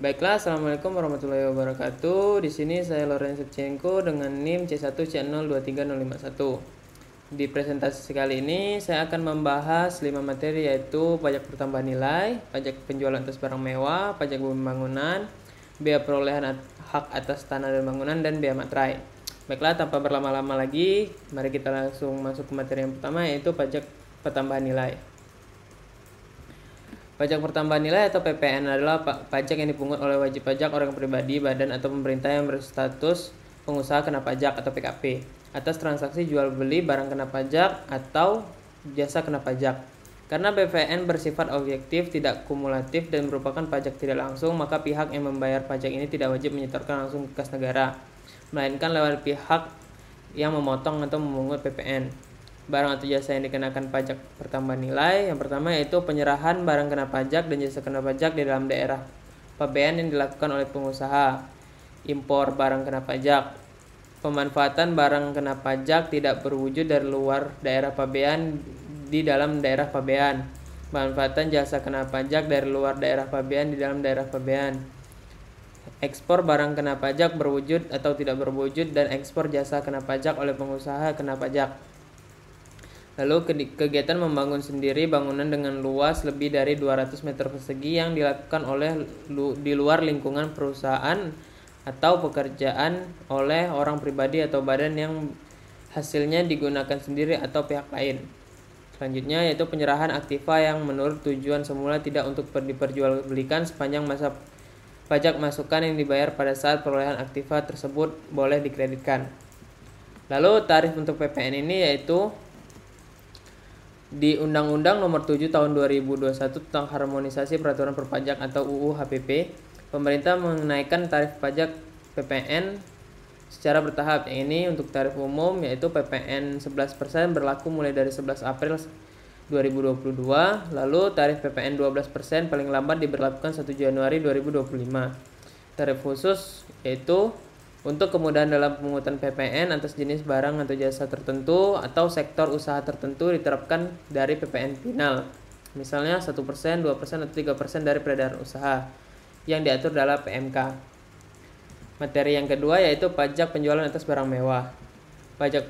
Baiklah, Assalamualaikum warahmatullahi wabarakatuh. Di sini saya Loren Shevchenko dengan NIM C1C023051. Di presentasi kali ini saya akan membahas 5 materi, yaitu pajak pertambahan nilai, pajak penjualan atas barang mewah, pajak bumi bangunan, biaya perolehan hak atas tanah dan bangunan, dan biaya materai. Baiklah, tanpa berlama-lama lagi, mari kita langsung masuk ke materi yang pertama, yaitu pajak pertambahan nilai. Pajak pertambahan nilai atau PPN adalah pajak yang dipungut oleh wajib pajak orang pribadi, badan atau pemerintah yang berstatus pengusaha kena pajak atau PKP atas transaksi jual beli barang kena pajak atau jasa kena pajak. Karena PPN bersifat objektif, tidak kumulatif, dan merupakan pajak tidak langsung, maka pihak yang membayar pajak ini tidak wajib menyetorkan langsung ke kas negara, melainkan lewat pihak yang memotong atau memungut PPN. Barang atau jasa yang dikenakan pajak pertambahan nilai, yang pertama yaitu penyerahan barang kena pajak dan jasa kena pajak di dalam daerah pabean yang dilakukan oleh pengusaha. Impor barang kena pajak. Pemanfaatan barang kena pajak tidak berwujud dari luar daerah pabean di dalam daerah pabean. Pemanfaatan jasa kena pajak dari luar daerah pabean di dalam daerah pabean. Ekspor barang kena pajak berwujud atau tidak berwujud, dan ekspor jasa kena pajak oleh pengusaha kena pajak. Lalu kegiatan membangun sendiri bangunan dengan luas lebih dari 200 meter persegi yang dilakukan di luar lingkungan perusahaan atau pekerjaan oleh orang pribadi atau badan yang hasilnya digunakan sendiri atau pihak lain. Selanjutnya yaitu penyerahan aktiva yang menurut tujuan semula tidak untuk diperjualbelikan sepanjang masa pajak masukan yang dibayar pada saat perolehan aktiva tersebut boleh dikreditkan. Lalu tarif untuk PPN ini yaitu di Undang-Undang Nomor 7 Tahun 2021 tentang Harmonisasi Peraturan Perpajak atau UU HPP, pemerintah menaikkan tarif pajak PPN secara bertahap. Ini untuk tarif umum yaitu PPN 11% berlaku mulai dari 11 April 2022, lalu tarif PPN 12% paling lambat diberlakukan 1 Januari 2025. Tarif khusus yaitu untuk kemudahan dalam pemungutan PPN atas jenis barang atau jasa tertentu atau sektor usaha tertentu diterapkan dari PPN final. Misalnya 1%, 2%, atau 3% dari peredaran usaha yang diatur dalam PMK. Materi yang kedua yaitu pajak penjualan atas barang mewah. Pajak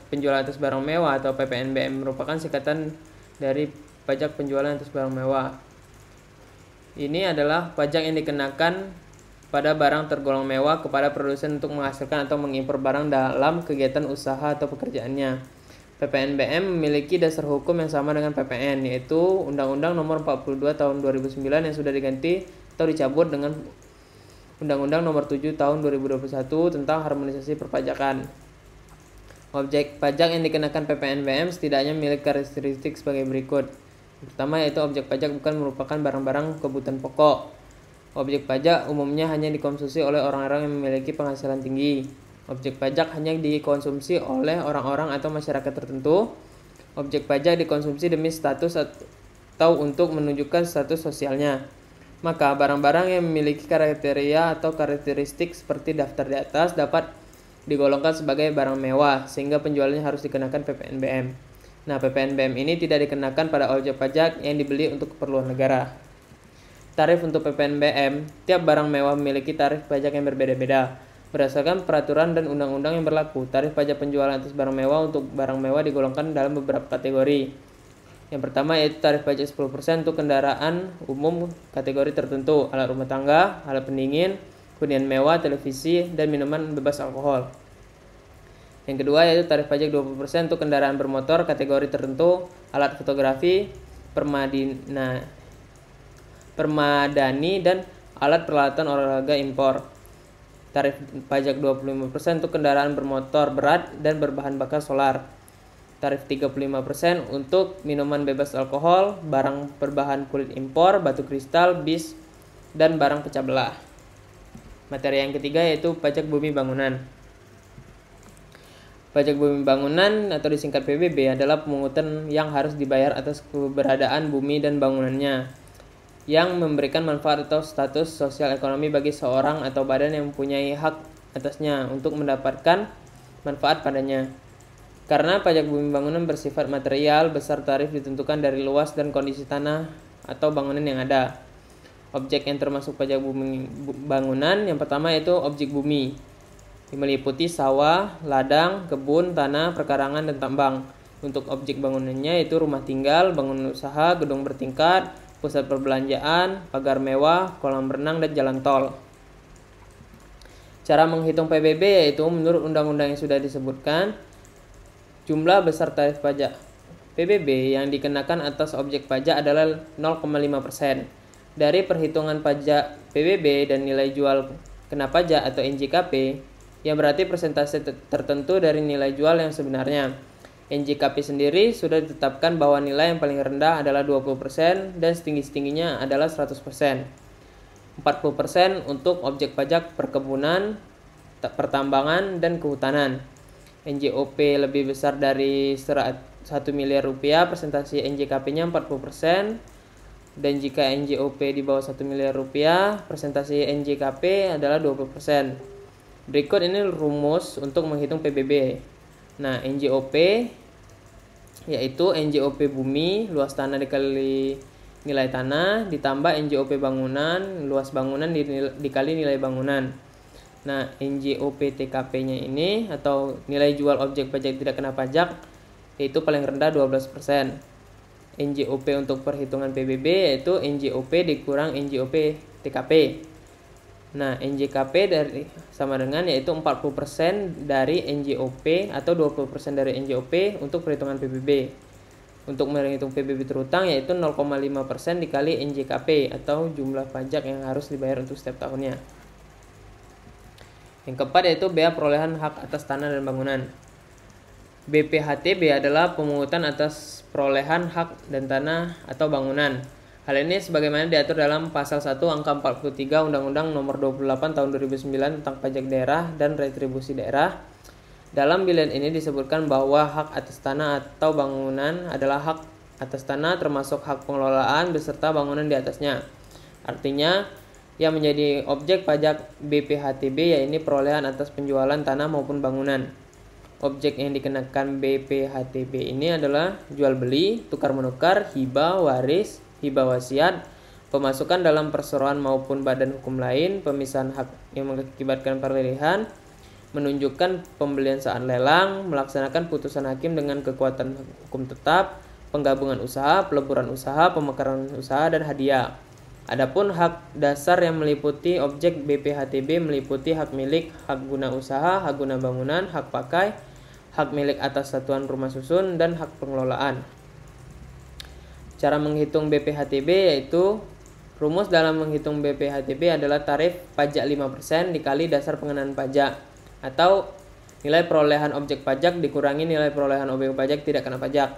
penjualan atas barang mewah atau PPNBM merupakan singkatan dari pajak penjualan atas barang mewah. Ini adalah pajak yang dikenakan pada barang tergolong mewah kepada produsen untuk menghasilkan atau mengimpor barang dalam kegiatan usaha atau pekerjaannya. PPNBM memiliki dasar hukum yang sama dengan PPN, yaitu Undang-Undang Nomor 42 Tahun 2009 yang sudah diganti atau dicabut dengan Undang-Undang Nomor 7 Tahun 2021 tentang Harmonisasi Perpajakan. Objek pajak yang dikenakan PPNBM setidaknya memiliki karakteristik sebagai berikut. Yang pertama yaitu objek pajak bukan merupakan barang-barang kebutuhan pokok. Objek pajak umumnya hanya dikonsumsi oleh orang-orang yang memiliki penghasilan tinggi. Objek pajak hanya dikonsumsi oleh orang-orang atau masyarakat tertentu. Objek pajak dikonsumsi demi status atau untuk menunjukkan status sosialnya. Maka barang-barang yang memiliki kriteria atau karakteristik seperti daftar di atas dapat digolongkan sebagai barang mewah, sehingga penjualnya harus dikenakan PPNBM. Nah, PPNBM ini tidak dikenakan pada objek pajak yang dibeli untuk keperluan negara. Tarif untuk PPNBM, tiap barang mewah memiliki tarif pajak yang berbeda-beda. Berdasarkan peraturan dan undang-undang yang berlaku, tarif pajak penjualan atas barang mewah untuk barang mewah digolongkan dalam beberapa kategori. Yang pertama yaitu tarif pajak 10% untuk kendaraan umum kategori tertentu, alat rumah tangga, alat pendingin, hunian mewah, televisi, dan minuman bebas alkohol. Yang kedua yaitu tarif pajak 20% untuk kendaraan bermotor kategori tertentu, alat fotografi, permadani, dan alat peralatan olahraga impor. Tarif pajak 25% untuk kendaraan bermotor berat dan berbahan bakar solar. Tarif 35% untuk minuman bebas alkohol, barang berbahan kulit impor, batu kristal, bis, dan barang pecah belah. Materi yang ketiga yaitu pajak bumi bangunan. Pajak bumi bangunan atau disingkat PBB adalah pemungutan yang harus dibayar atas keberadaan bumi dan bangunannya, yang memberikan manfaat atau status sosial ekonomi bagi seorang atau badan yang mempunyai hak atasnya untuk mendapatkan manfaat padanya. Karena pajak bumi bangunan bersifat material, besar tarif ditentukan dari luas dan kondisi tanah atau bangunan yang ada. Objek yang termasuk pajak bumi bangunan yang pertama yaitu objek bumi, meliputi sawah, ladang, kebun, tanah, perkarangan, dan tambang. Untuk objek bangunannya yaitu rumah tinggal, bangunan usaha, gedung bertingkat, pusat perbelanjaan, pagar mewah, kolam renang, dan jalan tol. Cara menghitung PBB yaitu menurut undang-undang yang sudah disebutkan, jumlah besar tarif pajak PBB yang dikenakan atas objek pajak adalah 0,5%. Dari perhitungan pajak PBB dan nilai jual kena pajak atau NJKP, yang berarti persentase tertentu dari nilai jual yang sebenarnya. NJKP sendiri sudah ditetapkan bahwa nilai yang paling rendah adalah 20% dan setinggi-tingginya adalah 100%. 40% untuk objek pajak perkebunan, pertambangan, dan kehutanan. NJOP lebih besar dari 1 miliar rupiah, presentasi NJKP-nya 40%. Dan jika NJOP di bawah 1 miliar rupiah, presentasi NJKP adalah 20%. Berikut ini rumus untuk menghitung PBB. Nah, NJOP yaitu NJOP bumi, luas tanah dikali nilai tanah, ditambah NJOP bangunan, luas bangunan dikali nilai bangunan. Nah, NJOP TKP-nya ini atau nilai jual objek pajak tidak kena pajak yaitu paling rendah 12%. NJOP untuk perhitungan PBB yaitu NJOP dikurang NJOP TKP. Nah, NJKP sama dengan yaitu 40% dari NJOP atau 20% dari NJOP untuk perhitungan PBB. Untuk menghitung PBB terutang yaitu 0,5% dikali NJKP atau jumlah pajak yang harus dibayar untuk setiap tahunnya. Yang keempat yaitu bea perolehan hak atas tanah dan bangunan. BPHTB adalah pemungutan atas perolehan hak dan tanah atau bangunan. Hal ini sebagaimana diatur dalam pasal 1 angka 43 Undang-Undang Nomor 28 Tahun 2009 tentang pajak daerah dan retribusi daerah. Dalam bilangan ini disebutkan bahwa hak atas tanah atau bangunan adalah hak atas tanah termasuk hak pengelolaan beserta bangunan di atasnya. Artinya, yang menjadi objek pajak BPHTB yaitu perolehan atas penjualan tanah maupun bangunan. Objek yang dikenakan BPHTB ini adalah jual beli, tukar menukar, hibah, waris, hibah wasiat, pemasukan dalam perseroan maupun badan hukum lain, pemisahan hak yang mengakibatkan peralihan, menunjukkan pembelian saat lelang, melaksanakan putusan hakim dengan kekuatan hukum tetap, penggabungan usaha, peleburan usaha, pemekaran usaha, dan hadiah. Adapun hak dasar yang meliputi objek BPHTB meliputi hak milik, hak guna usaha, hak guna bangunan, hak pakai, hak milik atas satuan rumah susun, dan hak pengelolaan. Cara menghitung BPHTB yaitu rumus dalam menghitung BPHTB adalah tarif pajak 5% dikali dasar pengenaan pajak atau nilai perolehan objek pajak dikurangi nilai perolehan objek pajak tidak kena pajak.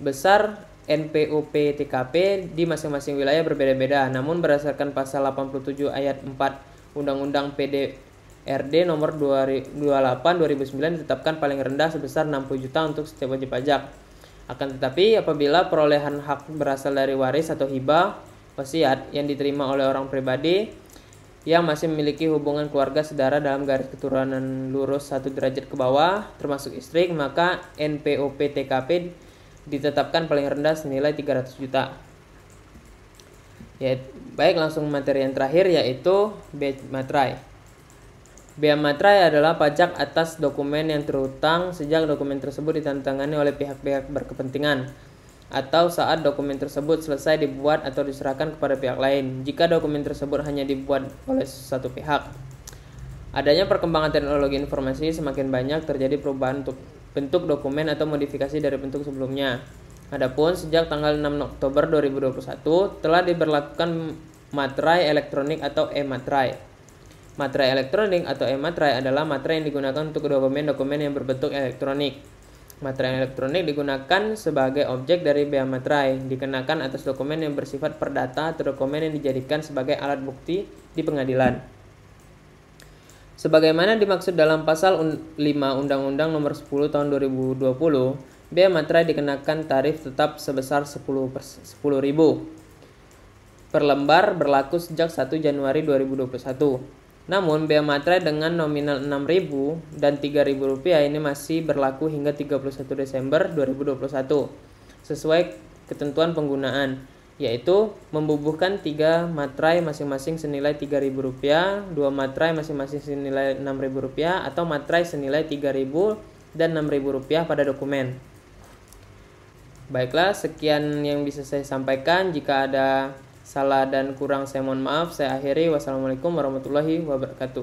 Besar NPOP TKP di masing-masing wilayah berbeda-beda, namun berdasarkan pasal 87 ayat 4 Undang-Undang PDRD nomor 28/2009 ditetapkan paling rendah sebesar 60 juta untuk setiap wajib pajak. Akan tetapi apabila perolehan hak berasal dari waris atau hibah wasiat yang diterima oleh orang pribadi yang masih memiliki hubungan keluarga saudara dalam garis keturunan lurus 1 derajat ke bawah termasuk istri, maka NPOP TKP ditetapkan paling rendah senilai 300 juta. Ya, baik langsung materi yang terakhir yaitu bea materai. Bea materai adalah pajak atas dokumen yang terhutang sejak dokumen tersebut ditandatangani oleh pihak-pihak berkepentingan atau saat dokumen tersebut selesai dibuat atau diserahkan kepada pihak lain jika dokumen tersebut hanya dibuat oleh satu pihak. Adanya perkembangan teknologi informasi semakin banyak terjadi perubahan untuk bentuk dokumen atau modifikasi dari bentuk sebelumnya. Adapun sejak tanggal 6 Oktober 2021 telah diberlakukan materai elektronik atau e-materai. Materai elektronik atau e-materai adalah materai yang digunakan untuk dokumen-dokumen yang berbentuk elektronik. Materai elektronik digunakan sebagai objek dari bea materai, dikenakan atas dokumen yang bersifat perdata atau dokumen yang dijadikan sebagai alat bukti di pengadilan. Sebagaimana dimaksud dalam pasal 5 Undang-Undang Nomor 10 Tahun 2020, bea materai dikenakan tarif tetap sebesar 10.000 per lembar berlaku sejak 1 Januari 2021. Namun, bea materai dengan nominal 6.000 dan 3.000 rupiah ini masih berlaku hingga 31 Desember 2021 sesuai ketentuan penggunaan. yaitu membubuhkan 3 materai masing-masing senilai Rp3.000, 2 materai masing-masing senilai Rp6.000, atau materai senilai Rp3.000 dan Rp6.000 pada dokumen. Baiklah, sekian yang bisa saya sampaikan. Jika ada salah dan kurang saya mohon maaf. Saya akhiri. Wassalamualaikum warahmatullahi wabarakatuh.